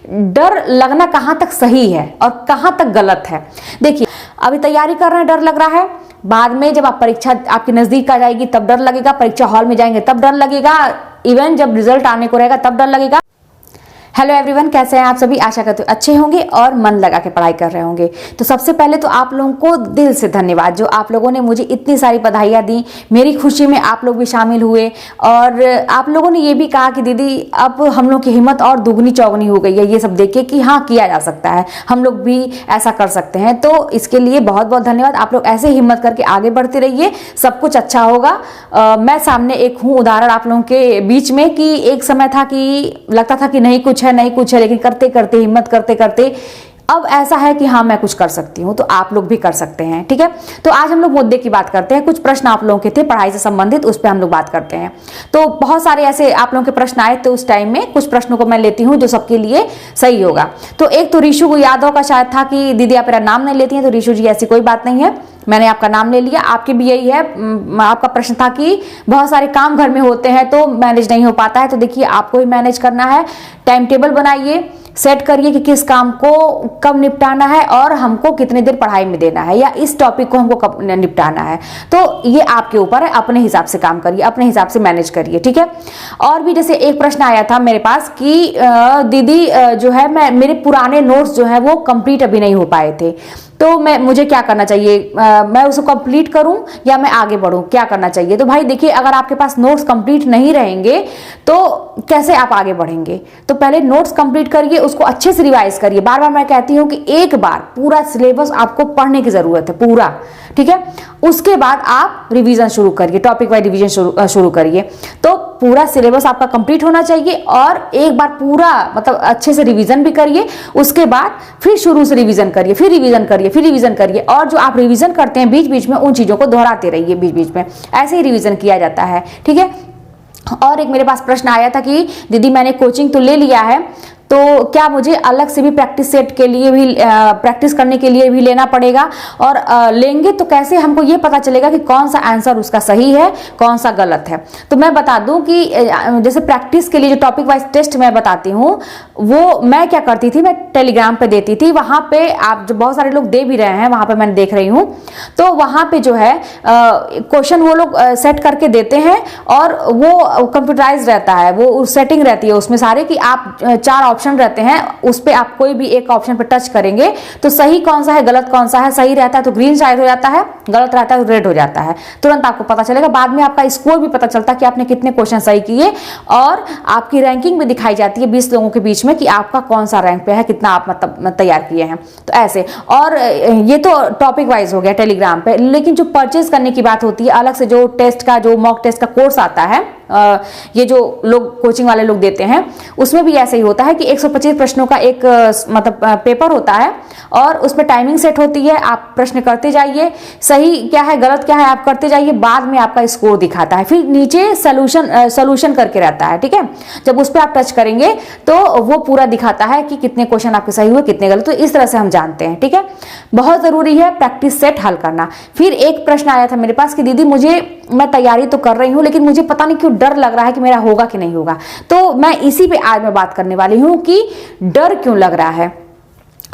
डर लगना कहाँ तक सही है और कहाँ तक गलत है। देखिए, अभी तैयारी कर रहे हैं, डर लग रहा है, बाद में जब आप परीक्षा आपकी नजदीक आ जाएगी तब डर लगेगा, परीक्षा हॉल में जाएंगे तब डर लगेगा, इवन जब रिजल्ट आने को रहेगा तब डर लगेगा। हेलो एवरीवन, कैसे हैं आप सभी? आशा करते हो अच्छे होंगे और मन लगा के पढ़ाई कर रहे होंगे। तो सबसे पहले तो आप लोगों को दिल से धन्यवाद, जो आप लोगों ने मुझे इतनी सारी बधाइयाँ दी। मेरी खुशी में आप लोग भी शामिल हुए और आप लोगों ने ये भी कहा कि दीदी अब हम लोग की हिम्मत और दुगनी चौगनी हो गई है ये सब देख के कि हाँ किया जा सकता है, हम लोग भी ऐसा कर सकते हैं। तो इसके लिए बहुत बहुत धन्यवाद। आप लोग ऐसे हिम्मत करके आगे बढ़ते रहिए, सब कुछ अच्छा होगा। मैं सामने एक हूँ उदाहरण आप लोगों के बीच में कि एक समय था कि लगता था कि नहीं कुछ है, लेकिन करते करते हिम्मत करते करते अब ऐसा है कि हाँ मैं कुछ कर सकती हूँ, तो आप लोग भी कर सकते हैं। ठीक है, तो आज हम लोग मुद्दे की बात करते हैं। कुछ प्रश्न आप लोगों के थे पढ़ाई से संबंधित, उस पर हम लोग बात करते हैं। तो बहुत सारे ऐसे आप लोगों के प्रश्न आए थे उस टाइम में, कुछ प्रश्नों को मैं लेती हूँ जो सबके लिए सही होगा। तो एक तो ऋषु यादव का शायद था कि दीदी आप मेरा नाम नहीं लेती हैं। तो ऋषु जी ऐसी कोई बात नहीं है, मैंने आपका नाम ले लिया। आपके भी यही है, आपका प्रश्न था कि बहुत सारे काम घर में होते हैं तो मैनेज नहीं हो पाता है। तो देखिए, आपको ही मैनेज करना है। टाइम टेबल बनाइए, सेट करिए कि किस काम को कब निपटाना है और हमको कितने देर पढ़ाई में देना है, या इस टॉपिक को हमको कब निपटाना है। तो ये आपके ऊपर है, अपने हिसाब से काम करिए, अपने हिसाब से मैनेज करिए। ठीक है, और भी जैसे एक प्रश्न आया था मेरे पास कि दीदी जो है मेरे पुराने नोट्स जो है वो कंप्लीट अभी नहीं हो पाए थे, तो मुझे क्या करना चाहिए? मैं उसको कंप्लीट करूं या मैं आगे बढ़ूं, क्या करना चाहिए? तो भाई देखिए, अगर आपके पास नोट्स कंप्लीट नहीं रहेंगे तो कैसे आप आगे बढ़ेंगे? तो पहले नोट्स कंप्लीट करिए, उसको अच्छे से रिवाइज करिए। बार बार मैं कहती हूं कि एक बार पूरा सिलेबस आपको पढ़ने की जरूरत है पूरा। ठीक है, उसके बाद आप रिवीजन शुरू करिए, टॉपिक वाइज रिवीजन शुरू करिए। तो पूरा सिलेबस आपका कंप्लीट होना चाहिए और एक बार पूरा मतलब अच्छे से रिवीजन भी करिए। उसके बाद फिर शुरू से रिवीजन करिए, फिर रिवीजन करिए, फिर रिवीजन करिए। और जो आप रिवीजन करते हैं बीच बीच में उन चीजों को दोहराते रहिए बीच बीच में, ऐसे ही रिवीजन किया जाता है। ठीक है, और एक मेरे पास प्रश्न आया था कि दीदी मैंने कोचिंग तो ले लिया है, तो क्या मुझे अलग से भी प्रैक्टिस सेट के लिए भी प्रैक्टिस करने के लिए भी लेना पड़ेगा? और लेंगे तो कैसे हमको ये पता चलेगा कि कौन सा आंसर उसका सही है, कौन सा गलत है? तो मैं बता दूं कि जैसे प्रैक्टिस के लिए जो टॉपिक वाइज टेस्ट मैं बताती हूँ वो मैं क्या करती थी, मैं टेलीग्राम पे देती थी। वहां पे आप जो बहुत सारे लोग दे भी रहे हैं, वहां पे मैंने देख रही हूँ, तो वहां पे जो है क्वेश्चन वो लोग सेट करके देते हैं और वो कंप्यूटराइज रहता है, वो सेटिंग रहती है उसमें सारे कि आप 4 ऑप्शन रहते हैं, उस पे आप कोई भी एक ऑप्शन पे टच करेंगे तो सही कौन सा है, गलत कौन सा है। सही रहता है तो ग्रीन साइड हो जाता है, गलत रहता है तो रेड हो जाता है। तुरंत आपको पता चलेगा। बाद में आपका स्कोर भी पता चलता है कि आपने कितने क्वेश्चन सही किए और आपकी रैंकिंग भी दिखाई जाती है 20 लोगों के बीच में कि आपका कौन सा रैंक पे है, कितना आप मतलब तैयार किए हैं। तो ऐसे, और ये तो टॉपिक वाइज हो गया टेलीग्राम पे। लेकिन जो परचेज करने की बात होती है, अलग से जो टेस्ट का, जो मॉक टेस्ट का कोर्स आता है, ये जो लोग कोचिंग वाले लोग देते हैं, उसमें भी ऐसे ही होता है कि 125 प्रश्नों का एक मतलब पेपर होता है और उसमें टाइमिंग सेट होती है। आप प्रश्न करते जाइए, सही क्या है गलत क्या है आप करते जाइए, बाद में आपका स्कोर दिखाता है। फिर नीचे सोल्यूशन करके रहता है। ठीक है, जब उस पर आप टच करेंगे तो वो पूरा दिखाता है कि कितने क्वेश्चन आपके सही हुए, कितने गलत। तो इस तरह से हम जानते हैं। ठीक है, बहुत जरूरी है प्रैक्टिस सेट हल करना। फिर एक प्रश्न आया था मेरे पास कि दीदी मैं तैयारी तो कर रही हूँ लेकिन मुझे पता नहीं क्यों डर लग रहा है कि मेरा होगा कि नहीं होगा। तो मैं इसी पे आज मैं बात करने वाली हूं कि डर क्यों लग रहा है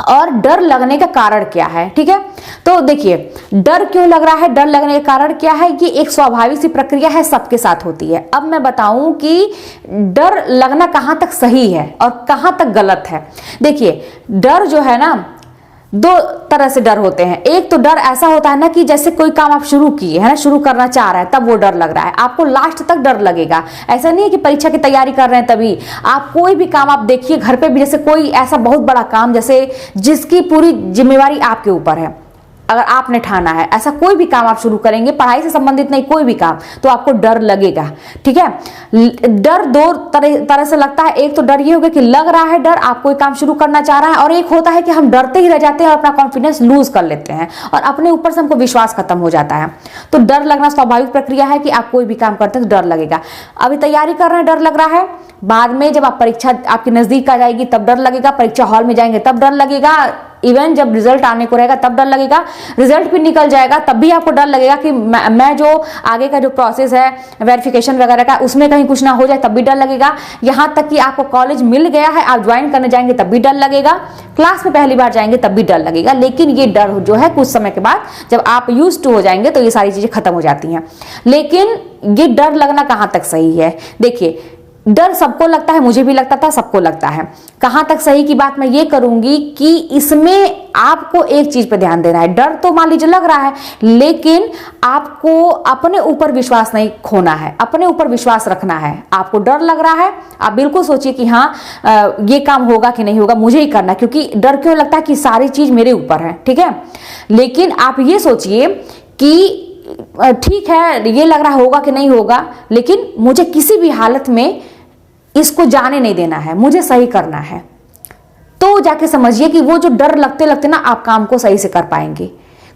और डर लगने का कारण क्या है। ठीक है, तो देखिए, डर क्यों लग रहा है, डर लगने का कारण क्या है, ये एक स्वाभाविक सी प्रक्रिया है, सबके साथ होती है। अब मैं बताऊं कि डर लगना कहां तक सही है और कहां तक गलत है। देखिए, डर जो है ना, 2 तरह से डर होते हैं। एक तो डर ऐसा होता है ना कि जैसे कोई काम आप शुरू किए है ना, शुरू करना चाह रहे हैं, तब वो डर लग रहा है आपको, लास्ट तक डर लगेगा। ऐसा नहीं है कि परीक्षा की तैयारी कर रहे हैं तभी। आप कोई भी काम आप देखिए घर पे भी, जैसे कोई ऐसा बहुत बड़ा काम जैसे जिसकी पूरी जिम्मेवारी आपके ऊपर है, अगर आपने ठाना है ऐसा कोई भी काम आप शुरू करेंगे, पढ़ाई से संबंधित नहीं कोई भी काम, तो आपको डर लगेगा। ठीक है, डर 2 तरह से लगता है। एक तो डर ये हो गया कि लग रहा है डर, आप कोई काम शुरू करना चाह रहा है, और एक होता है कि हम डरते ही रह जाते हैं और अपना कॉन्फिडेंस लूज कर लेते हैं और अपने ऊपर से हमको विश्वास खत्म हो जाता है। तो डर लगना स्वाभाविक प्रक्रिया है कि आप कोई भी काम करते हैं तो डर लगेगा। अभी तैयारी कर रहे हैं, डर लग रहा है, बाद में जब आप परीक्षा आपकी नजदीक आ जाएगी तब डर लगेगा, परीक्षा हॉल में जाएंगे तब डर लगेगा, इवन जब रिजल्ट आने को रहेगा तब डर लगेगा, रिजल्ट भी निकल जाएगा तब भी आपको डर लगेगा कि मैं जो आगे का जो प्रोसेस है वेरिफिकेशन वगैरह का उसमें कहीं कुछ ना हो जाए तब भी डर लगेगा। यहाँ तक कि आपको कॉलेज मिल गया है, आप ज्वाइन करने जाएंगे तब भी डर लगेगा, क्लास में पहली बार जाएंगे तब भी डर लगेगा। लेकिन ये डर जो है कुछ समय के बाद जब आप यूज्ड टू हो जाएंगे तो ये सारी चीजें खत्म हो जाती हैं। लेकिन ये डर लगना कहाँ तक सही है? देखिए, डर सबको लगता है, मुझे भी लगता था, सबको लगता है। कहां तक सही की बात मैं ये करूंगी कि इसमें आपको एक चीज पे ध्यान देना है। डर तो मान लीजिए लग रहा है, लेकिन आपको अपने ऊपर विश्वास नहीं खोना है, अपने ऊपर विश्वास रखना है। आपको डर लग रहा है, आप बिल्कुल सोचिए कि हाँ ये काम होगा कि नहीं होगा, मुझे ही करना है। क्योंकि डर क्यों लगता है कि सारी चीज मेरे ऊपर है, ठीक है। लेकिन आप ये सोचिए कि ठीक है ये लग रहा होगा कि नहीं होगा, लेकिन मुझे किसी भी हालत में इसको जाने नहीं देना है, मुझे सही करना है। तो जाके समझिए कि वो जो डर लगते लगते ना आप काम को सही से कर पाएंगे।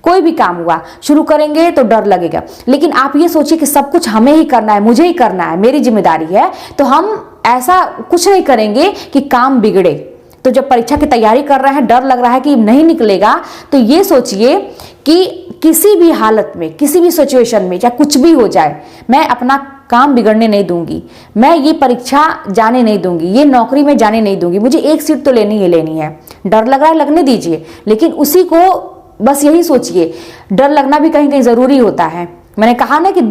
कोई भी काम हुआ शुरू करेंगे तो डर लगेगा, लेकिन आप ये सोचिए कि सब कुछ हमें ही करना है, मुझे ही करना है, मेरी जिम्मेदारी है, तो हम ऐसा कुछ नहीं करेंगे कि काम बिगड़े। तो जब परीक्षा की तैयारी कर रहे हैं, डर लग रहा है कि नहीं निकलेगा, तो ये सोचिए कि किसी भी हालत में, किसी भी सिचुएशन में, चाहे कुछ भी हो जाए, मैं अपना काम बिगड़ने नहीं दूंगी, मैं ये परीक्षा जाने नहीं दूंगी, ये नौकरी में जाने नहीं दूंगी। मुझे एक सीट तो लेनी है। डर लग रहा है, लगने दीजिए, लेकिन उसी को बस यही सोचिए, डर लगना भी कहीं कहीं जरूरी होता है। मैंने कहा ना कि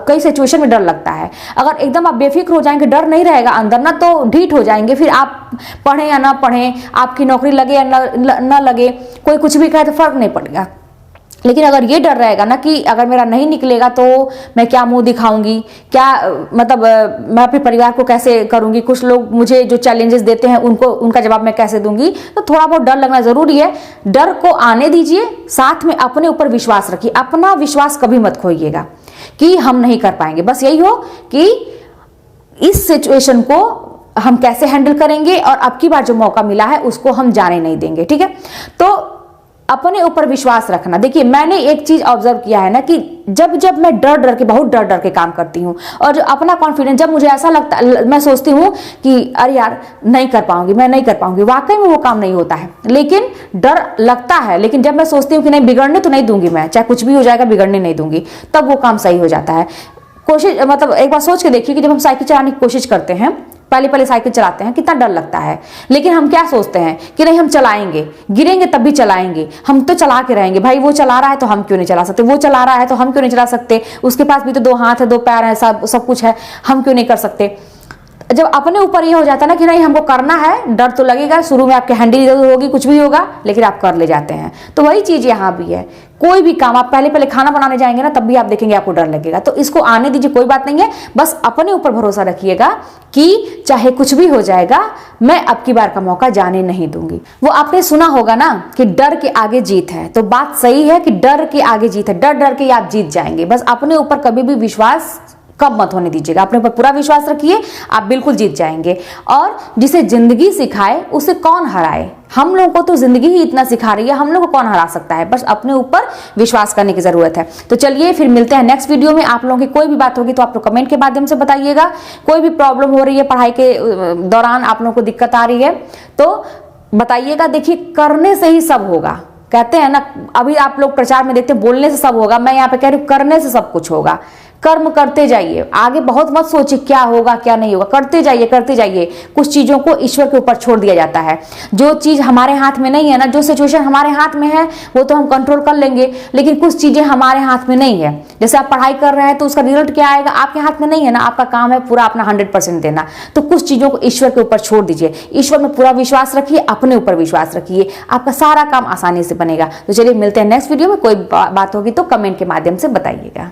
कई सिचुएशन में डर लगता है। अगर एकदम आप बेफिक्र हो जाएंगे, डर नहीं रहेगा अंदर ना, तो ढीठ हो जाएंगे। फिर आप पढ़ें या ना पढ़ें, आपकी नौकरी लगे या ना लगे, कोई कुछ भी कहे तो फर्क नहीं पड़ेगा। लेकिन अगर ये डर रहेगा ना कि अगर मेरा नहीं निकलेगा तो मैं क्या मुंह दिखाऊंगी, क्या मतलब मैं अपने परिवार को कैसे करूंगी, कुछ लोग मुझे जो चैलेंजेस देते हैं उनका जवाब मैं कैसे दूंगी, तो थोड़ा बहुत डर लगना जरूरी है। डर को आने दीजिए, साथ में अपने ऊपर विश्वास रखिए। अपना विश्वास कभी मत खोइएगा कि हम नहीं कर पाएंगे। बस यही हो कि इस सिचुएशन को हम कैसे हैंडल करेंगे और अब की बार जो मौका मिला है उसको हम जाने नहीं देंगे, ठीक है। तो अपने ऊपर विश्वास रखना। देखिए, मैंने एक चीज ऑब्जर्व किया है ना कि जब मैं बहुत डर के काम करती हूँ, और जो अपना कॉन्फिडेंस, जब मुझे ऐसा लगता, मैं सोचती हूँ कि अरे यार नहीं कर पाऊंगी, मैं नहीं कर पाऊंगी, वाकई में वो काम नहीं होता है। लेकिन डर लगता है, लेकिन जब मैं सोचती हूँ कि नहीं, बिगड़ने तो नहीं दूंगी, मैं चाहे कुछ भी हो जाएगा बिगड़ने नहीं दूंगी, तब वो काम सही हो जाता है। कोशिश, मतलब एक बार सोच के देखिए कि जब हम साइकिल चलाने की कोशिश करते हैं, पहले साइकिल चलाते हैं, कितना डर लगता है, लेकिन हम क्या सोचते हैं कि नहीं हम चलाएंगे, गिरेंगे तब भी चलाएंगे, हम तो चला के रहेंगे। भाई वो चला रहा है तो हम क्यों नहीं चला सकते, वो चला रहा है तो हम क्यों नहीं चला सकते, उसके पास भी तो 2 हाथ है, 2 पैर है, सब कुछ है, हम क्यों नहीं कर सकते। जब अपने ऊपर ये हो जाता है ना कि नहीं हमको करना है, डर तो लगेगा, शुरू में आपके हैंडल इधर होगी, कुछ भी होगा, लेकिन आप कर ले जाते हैं। तो वही चीज यहाँ भी है। कोई भी काम आप पहले खाना बनाने जाएंगे ना, तब भी आप देखेंगे आपको डर लगेगा। तो इसको आने दीजिए, कोई बात नहीं है, बस अपने ऊपर भरोसा रखिएगा कि चाहे कुछ भी हो जाएगा, मैं अब की बार का मौका जाने नहीं दूंगी। वो आपने सुना होगा ना कि डर के आगे जीत है, तो बात सही है कि डर के आगे जीत है। डर के आप जीत जाएंगे। बस अपने ऊपर कभी भी विश्वास कम मत होने दीजिएगा, अपने ऊपर पूरा विश्वास रखिए, आप बिल्कुल जीत जाएंगे। और जिसे जिंदगी सिखाए उसे कौन हराए। हम लोगों को तो जिंदगी ही इतना सिखा रही है, हम लोग को कौन हरा सकता है। बस अपने ऊपर विश्वास करने की जरूरत है। तो चलिए फिर मिलते हैं नेक्स्ट वीडियो में। आप लोगों की कोई भी बात होगी तो आप लोग कमेंट के माध्यम से बताइएगा। कोई भी प्रॉब्लम हो रही है पढ़ाई के दौरान, आप लोगों को दिक्कत आ रही है तो बताइएगा। देखिए, करने से ही सब होगा, कहते हैं ना, अभी आप लोग प्रचार में देखते हैं बोलने से सब होगा, मैं यहाँ पे कह रही हूँ करने से सब कुछ होगा। कर्म करते जाइए, आगे बहुत मत सोचिए क्या होगा क्या नहीं होगा, करते जाइए। कुछ चीजों को ईश्वर के ऊपर छोड़ दिया जाता है। जो चीज हमारे हाथ में नहीं है ना, जो सिचुएशन हमारे हाथ में है वो तो हम कंट्रोल कर लेंगे, लेकिन कुछ चीजें हमारे हाथ में नहीं है। जैसे आप पढ़ाई कर रहे हैं तो उसका रिजल्ट क्या आएगा आपके हाथ में नहीं है ना, आपका काम है पूरा अपना 100% देना। तो कुछ चीजों को ईश्वर के ऊपर छोड़ दीजिए, ईश्वर में पूरा विश्वास रखिए, अपने ऊपर विश्वास रखिए, आपका सारा काम आसानी से बनेगा। तो चलिए मिलते हैं नेक्स्ट वीडियो में। कोई बात होगी तो कमेंट के माध्यम से बताइएगा।